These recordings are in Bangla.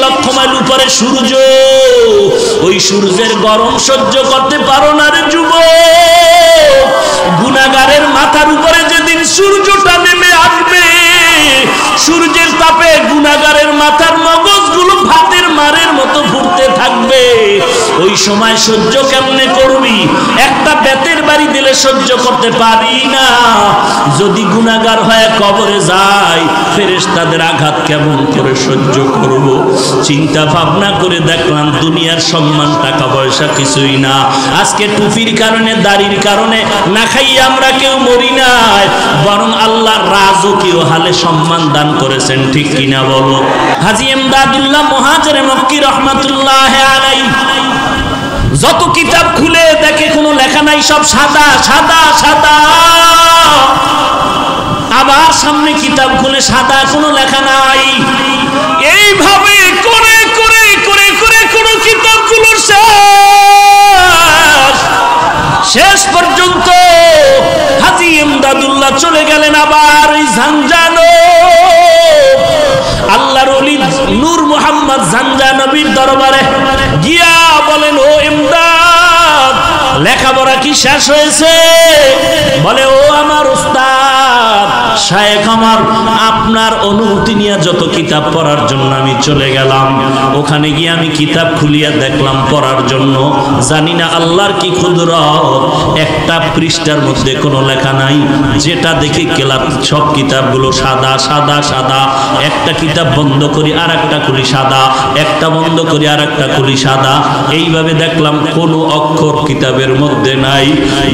লক্ষ মাইল উপরে সূর্য, ওই সূর্যের গরম সহ্য করতে পারো না রে যুবক। গুনাহগারের মাথার উপরে যেদিন সূর্যটা নেমে আসবে, সূর্যের তাপে গুনাহগারের মাথার মগজগুলো ভাতের মারের মতো ফুটতে থাকবে। ওই সময় সহ্য কেমনে করবি? একটা বেতের বাড়ি দিলে সহ্য করতে পারি না। যদি গুনাহগার হয়ে কবরে যায়, ফেরেশতাদের আঘাত কেমন করে সহ্য করব? চিন্তা ভাবনা করে দেখলাম দুনিয়ার সম্মান টাকা পয়সা কিছুই না। আজকে টুপির কারণে, দাড়ির কারণে না খাইয়ে আমরা কেউ মরি নাই, বরং আল্লাহ রাজকীয় হালে সম্মান দান করেছেন, ঠিক কিনা বলো? হাজী ইমদাদুল্লাহ মুহাজির মক্কি রহমাতুল্লাহ আলাইহি যত কিতাব খুলে দেখে কোনো লেখা নাই, সব সাদা সাদা সাদা। আবার সামনে কিতাব খুলে সাদা, কোনো লেখা নাই। এইভাবে করে করে করে করে কোনো কিতাবগুলো শেষ পর্যন্ত হাজী ইমদাদুল্লাহ চলে গেলেন আবার ওই ঝাঞ্ঝানো আল্লাহর ওলি নূর মুহাম্মদ ঝাঞ্ঝানবীর দরবারে গিয়া বলেন, ও ইমদাদ, লেখাপড়া কি শেষ হয়েছে? বলে, ও আমার উস্তাদ শায়েখ, আমার আপনার অনুমতি নিয়ে যত কিতাব পড়ার জন্য আমি চলে গেলাম, ওখানে গিয়ে আমি কিতাব খুলিয়া দেখলাম পড়ার জন্য। জানি না আল্লাহর কি কুদরত, একটা পৃষ্ঠার মধ্যে কোনো লেখা নাই। যেটা দেখি গেলাম সব কিতাবগুলো সাদা সাদা সাদা। একটা কিতাব বন্ধ করি আর একটা খুলি সাদা, একটা বন্ধ করি আর একটা খুলি সাদা। এইভাবে দেখলাম কোনো অক্ষর কিতাবের মধ্যে নাই।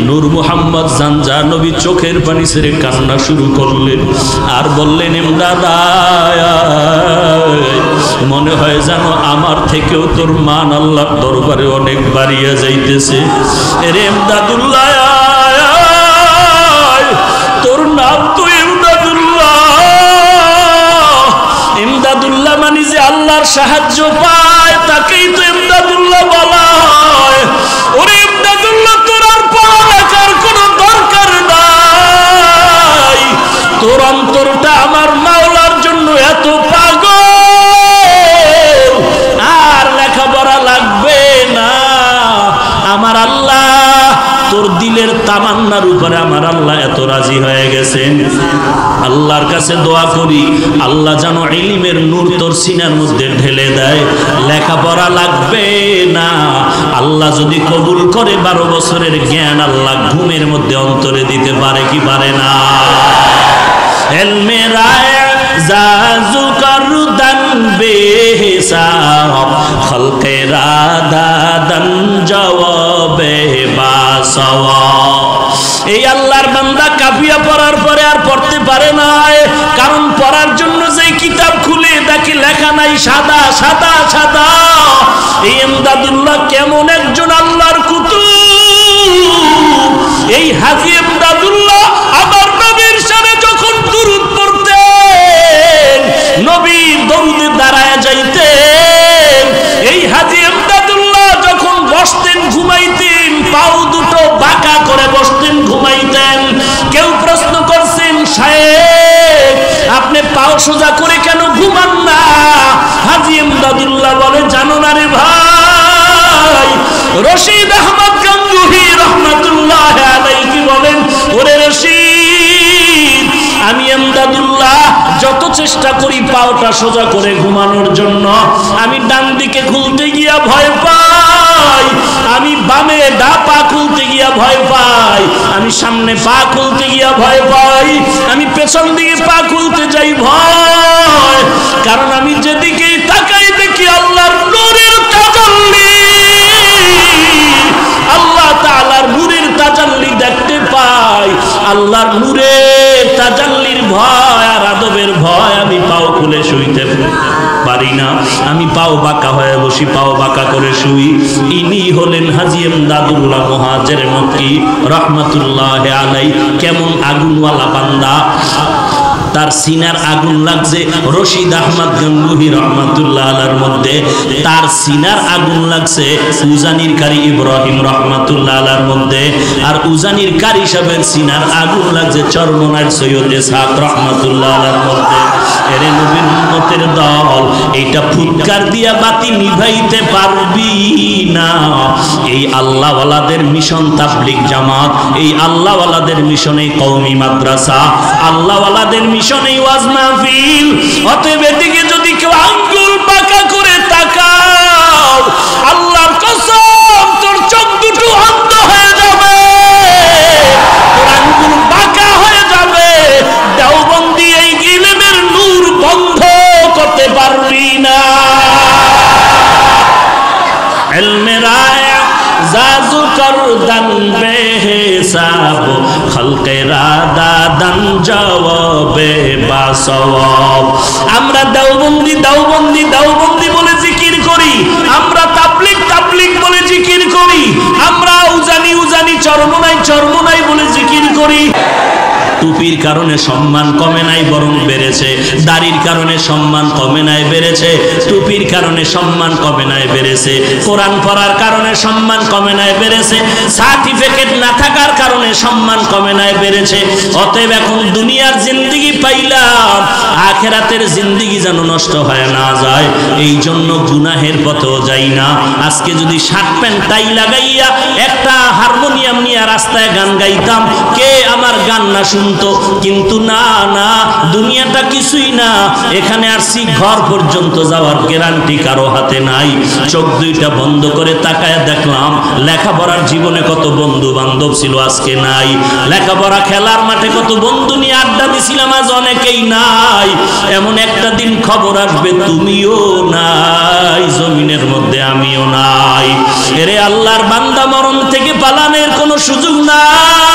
নূর মুহাম্মদ ঝাঞ্ঝানবী চোখের পানি ছেড়ে কান্না শুরু করলেন আর বললেন, ইমদাদ, মনে হয় জানো আমার থেকেও তোর মান আল্লাহর দরবারে অনেক বাড়িয়া যাইতেছে। রে ইমদাদুল্লাহ, তোর নাম তো ইমদাদুল্লাহ। ইমদাদুল্লাহ মানে যে আল্লাহর সাহায্য পায় তাকেই তো ইমদাদুল্লাহ বলা হয়। ওরে ইমদাদুল্লাহ, তোর আর পড়ালেখার কোনো দরকার নাই। তোর অন্তরটা আমার মাওলার জন্য এত পাগল, আর লেখাপড়া লাগবে না। আমার আল্লাহ তোর দিলের তামান্নার উপরে আমার আল্লাহ এত রাজি হয়ে গেছেন। আল্লাহর কাছে দোয়া করি, আল্লাহ যেন ইলমের নূর তোর সিনার মধ্যে ঢেলে দেয়। লেখাপড়া লাগবে না। আল্লাহ যদি কবুল করে 12 বছরের জ্ঞান আল্লাহ ঘুমের মধ্যে অন্তরে দিতে পারে কি পারে না? ইলমে রায় জাজু করদান বেহিসাব, খলকে রাদাদান জওয়াবে বাসওয়াব। এই আল্লাহর বান্দা কাফিয়া পড়ার পরে আর পড়তে পারে না, কারণ পড়ার জন্য যে কিতাব খুলে দেখি লেখা নাই সাদা সাদা সাদা। এই ইমদাদুল্লাহ কেমন একজন আল্লাহর কুতুব! এই হাজী ইমদাদুল্লাহ আমার নবীর সামনে যখন দুরূদ পড়তেন, নবীর দরুদে দাঁড়ায় যাইতেন। এই হাজী ইমদাদুল্লাহ যখন বসতেন ঘুমাইতেন, পাও দুটো বাঁকা করে বসতেন ঘুমাইতেন। কেউ প্রশ্ন করছেন, শায়েখ আপনি পাও সোজা করে কেন ঘুমান না? হাজী ইমদাদুল্লাহ বলে, জানো না রে ভাই, রশিদ আহমদ গঙ্গুহি রহমাতুল্লাহ আলাইহি বলেন, ওরে রশিদ, আমি ইমদাদুল্লাহ যত চেষ্টা করি পাওটা সোজা করে ঘুমানোর জন্য, আমি ডান দিকে খুলতে গিয়া ভয় পাই, আমি বামে ডা পা খুলতে গিয়া ভয় পাই, আমি সামনে পা খুলতে গিয়া ভয় পাই, আমি পেছন দিকে পা খুলতে যাই ভয়। কারণ আমি যেদিকে তাকাই দেখি আল্লাহর নূরের তাজাল্লি, আল্লাহ তাআলার নূরের তাজাল্লি দেখতে পাই। আল্লাহর নূরের তাজাল্লির ভয় আর আদবের ভয় আমি পাও খুলে শুইতে পারি না। আমি পাও বাঁকা হয়ে বসি, পাও বাঁকা করে শুই। ইনি হলেন হাজী ইমদাদুল্লাহ মুহাজির মক্কি রহমাতুল্লাহ আলাইহি। কেমন আগুনওয়ালা বান্দা! তার সিনার আগুন লাগছে রশিদ আহমদ গঙ্গুহি রহমাতুল্লাহ আলাইহির মধ্যে, তার সিনার আগুন লাগছে উজানির কারি ইব্রাহিম রহমাতুল্লাহ আলাইহির মধ্যে, আর উজানির কারি সাহেবের সিনার আগুন লাগছে চরমনার সৈয়দ ইসহাক রহমাতুল্লাহ আলাইহির মধ্যে। এরে নবীর উম্মতের দল, এইটা ফুৎকার দিয়া বাতি নিভাইতে পারবি না। এই আল্লাহওয়ালাদের মিশন তাবলীগ জামাত, এই আল্লাহওয়ালাদের মিশনে কওমি মাদ্রাসা, আল্লাহওয়ালাদের মিশনে ওয়াজ মাহফিল। অতএব এদিকে যদি কেউ আঙ্গুল পাকা করে তাকাও, আল্লাহর কসম তোর চোখ দুটো অন্ধ হয়ে যাবে, তোর আঙ্গুল বাঁকা হয়ে যাবে। দেওবন্দি এই ইলমের নূর বন্ধ করতে পারবি না। জাজু করদান বেহিসাব খলকেরা দাদান জবাবে বাসওয়াব। আমরা দেওবন্দি দেওবন্দি দেওবন্দি বলে জিকির করি, আমরা তাবলীগ তাবলীগ বলে জিকির করি, আমরা উজানি উজানি চরমনাই চরমনাই বলে জিকির করি। টুপির কারণে সম্মান কমে নাই, বরং বেড়েছে। দাড়ির কারণে সম্মান কমে নাই, বেড়েছে। টুপির কারণে সম্মান কমে নাই, বেড়েছে। কোরআন পড়ার কারণে সম্মান কমে নাই, বেড়েছে। সার্টিফিকেট না থাকার কারণে সম্মান কমে নাই, বেড়েছে। অতএব এখন দুনিয়ার জিন্দেগি পাইলাম, আখেরাতের জিন্দেগি যেন নষ্ট হয়ে না যায়, এই জন্য গুনাহের পথেও যাই না। আজকে যদি শার্ট প্যান্ট টাই লাগাইয়া একটা হারমোনিয়াম নিয়ে রাস্তায় গান গাইতাম, কে আমার গান না শুনতো? কিন্তু না না, দুনিয়াটা কিছুই না। এখানে আসছি, ঘর পর্যন্ত যাওয়ার গ্যারান্টি কারো হাতে নাই। চোখ দুইটা বন্ধ করে তাকায় দেখলাম, লেখাপড়ার জীবনে কত বন্ধু বান্ধব ছিল, আজকে নাই। লেখাপড়া খেলার মাঠে কত বন্ধু নিয়ে আড্ডা দিছিলাম, আজ অনেকেই নাই। এমন একটা দিন খবর আসবে তুমিও নাই, জমিনের মধ্যে আমিও নাই। এরে আল্লাহর বান্দা, মরণ থেকে পালানোর কোনো সুযোগ নাই।